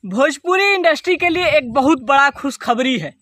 Bhojpuri industry के लिए एक बहुत बड़ा खुशखबरी है।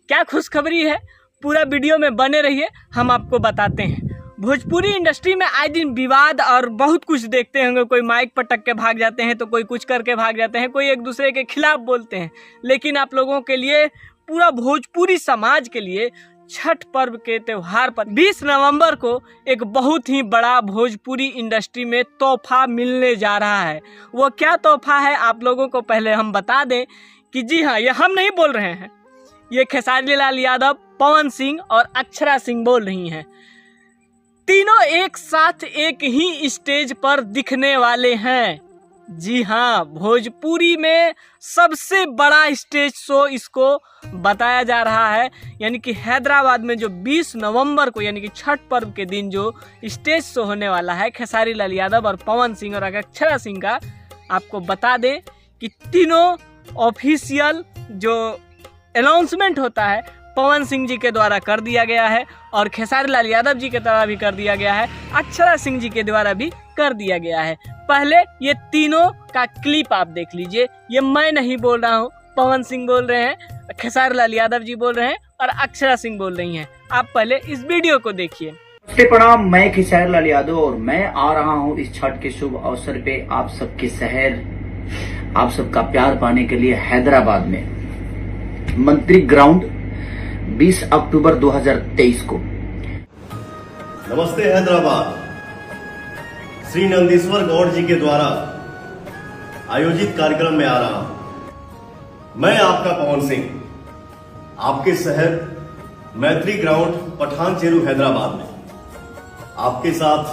क्या खुशखबरी है, पूरा वीडियो में बने रहिए, हम आपको बताते हैं। भोजपुरी इंडस्ट्री में आए दिन विवाद और बहुत कुछ देखते होंगे। कोई माइक पटक के भाग जाते हैं तो कोई कुछ करके भाग जाते हैं, कोई एक दूसरे के खिलाफ बोलते हैं। लेकिन आप लोगों के लिए, पूरा भोजपुरी समाज के लिए छठ पर्व के त्यौहार पर 20 नवंबर को एक बहुत ही बड़ा भोजपुरी इंडस्ट्री में तोहफा मिलने जा रहा है। वो क्या तोहफा है आप लोगों को पहले हम बता दें कि जी हाँ, ये हम नहीं बोल रहे हैं, ये खेसारी लाल यादव, पवन सिंह और अक्षरा सिंह बोल रही हैं। तीनों एक साथ एक ही स्टेज पर दिखने वाले हैं। जी हाँ, भोजपुरी में सबसे बड़ा स्टेज शो इसको बताया जा रहा है। यानी कि हैदराबाद में जो 20 नवंबर को यानी कि छठ पर्व के दिन जो स्टेज शो होने वाला है खेसारी लाल यादव और पवन सिंह और अक्षरा सिंह का, आपको बता दें कि तीनों ऑफिशियल जो अनाउंसमेंट होता है पवन सिंह जी के द्वारा कर दिया गया है और खेसारी लाल यादव जी के द्वारा भी कर दिया गया है, अक्षरा सिंह जी के द्वारा भी कर दिया गया है। पहले ये तीनों का क्लिप आप देख लीजिए। ये मैं नहीं बोल रहा हूँ, पवन सिंह बोल रहे हैं, खेसारी लाल यादव जी बोल रहे हैं और अक्षरा सिंह बोल रही हैं। आप पहले इस वीडियो को देखिए। नमस्ते, प्रणाम। मैं खेसारी लाल यादव और मैं आ रहा हूँ इस छठ के शुभ अवसर पे आप सबके शहर, आप सबका प्यार पाने के लिए हैदराबाद में मंत्री ग्राउंड 20 अक्टूबर 2023 को। नमस्ते हैदराबाद। श्री नंदीश्वर गौड़ जी के द्वारा आयोजित कार्यक्रम में आ रहा हूं। मैं आपका पवन सिंह, आपके शहर मैत्री ग्राउंड पठान चेरू हैदराबाद में आपके साथ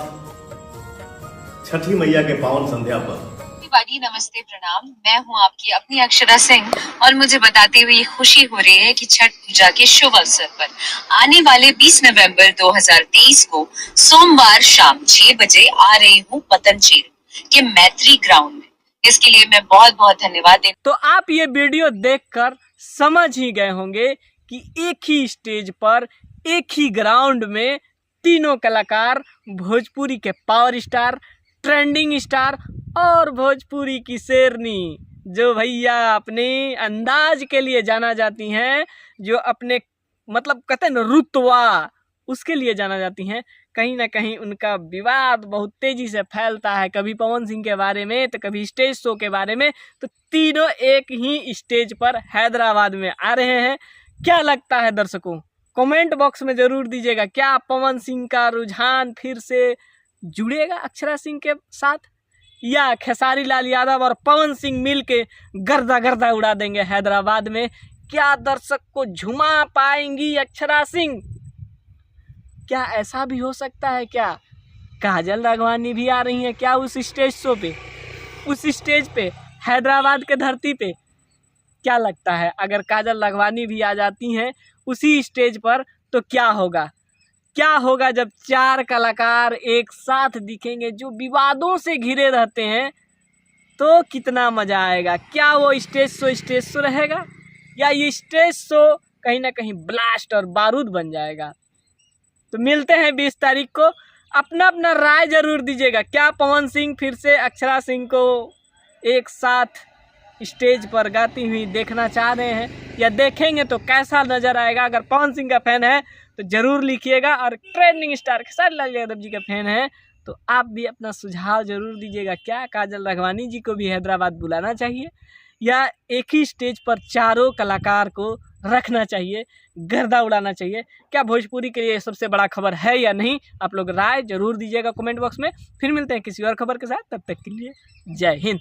छठी मैया के पावन संध्या पर। नमस्ते, प्रणाम। मैं हूं आपकी अपनी अक्षरा सिंह और मुझे बताते हुए ये खुशी हो रही है कि छठ पूजा के शुभ अवसर पर आने वाले 20 नवंबर 2023 को सोमवार शाम 6 बजे आ रही हूं पतनचेरू के मैत्री ग्राउंड में। इसके लिए मैं बहुत बहुत धन्यवाद देती हूं। तो आप ये वीडियो देखकर समझ ही गए होंगे कि एक ही स्टेज पर, एक ही ग्राउंड में तीनों कलाकार, भोजपुरी के पावर स्टार, ट्रेंडिंग स्टार और भोजपुरी की शेरनी, जो भैया अपने अंदाज के लिए जाना जाती हैं, जो अपने मतलब कहते हैं ना रुतबा, उसके लिए जाना जाती हैं। कहीं ना कहीं उनका विवाद बहुत तेजी से फैलता है, कभी पवन सिंह के बारे में तो कभी स्टेज शो के बारे में। तो तीनों एक ही स्टेज पर हैदराबाद में आ रहे हैं। क्या लगता है दर्शकों, कमेंट बॉक्स में ज़रूर दीजिएगा। क्या पवन सिंह का रुझान फिर से जुड़ेगा अक्षरा सिंह के साथ, या खेसारी लाल यादव और पवन सिंह मिल के गर्दा गर्दा उड़ा देंगे हैदराबाद में? क्या दर्शक को झुमा पाएंगी अक्षरा सिंह? क्या ऐसा भी हो सकता है? क्या काजल राघवानी भी आ रही हैं क्या उस स्टेज शो पे, उस स्टेज पे, हैदराबाद के धरती पे? क्या लगता है अगर काजल राघवानी भी आ जाती हैं उसी स्टेज पर तो क्या होगा? क्या होगा जब 4 कलाकार एक साथ दिखेंगे जो विवादों से घिरे रहते हैं? तो कितना मज़ा आएगा। क्या वो स्टेज शो रहेगा, या ये स्टेज शो कहीं ना कहीं ब्लास्ट और बारूद बन जाएगा? तो मिलते हैं 20 तारीख को। अपना अपना राय ज़रूर दीजिएगा। क्या पवन सिंह फिर से अक्षरा सिंह को एक साथ स्टेज पर गाती हुई देखना चाह रहे हैं, या देखेंगे तो कैसा नज़र आएगा? अगर पवन सिंह का फैन है तो ज़रूर लिखिएगा, और ट्रेंडिंग स्टार खेसारी लाल यादव जी का फैन है तो आप भी अपना सुझाव ज़रूर दीजिएगा। क्या काजल राघवानी जी को भी हैदराबाद बुलाना चाहिए, या एक ही स्टेज पर चारों कलाकार को रखना चाहिए, गर्दा उड़ाना चाहिए? क्या भोजपुरी के लिए सबसे बड़ा खबर है या नहीं? आप लोग राय ज़रूर दीजिएगा कमेंट बॉक्स में। फिर मिलते हैं किसी और खबर के साथ, तब तक के लिए जय हिंद।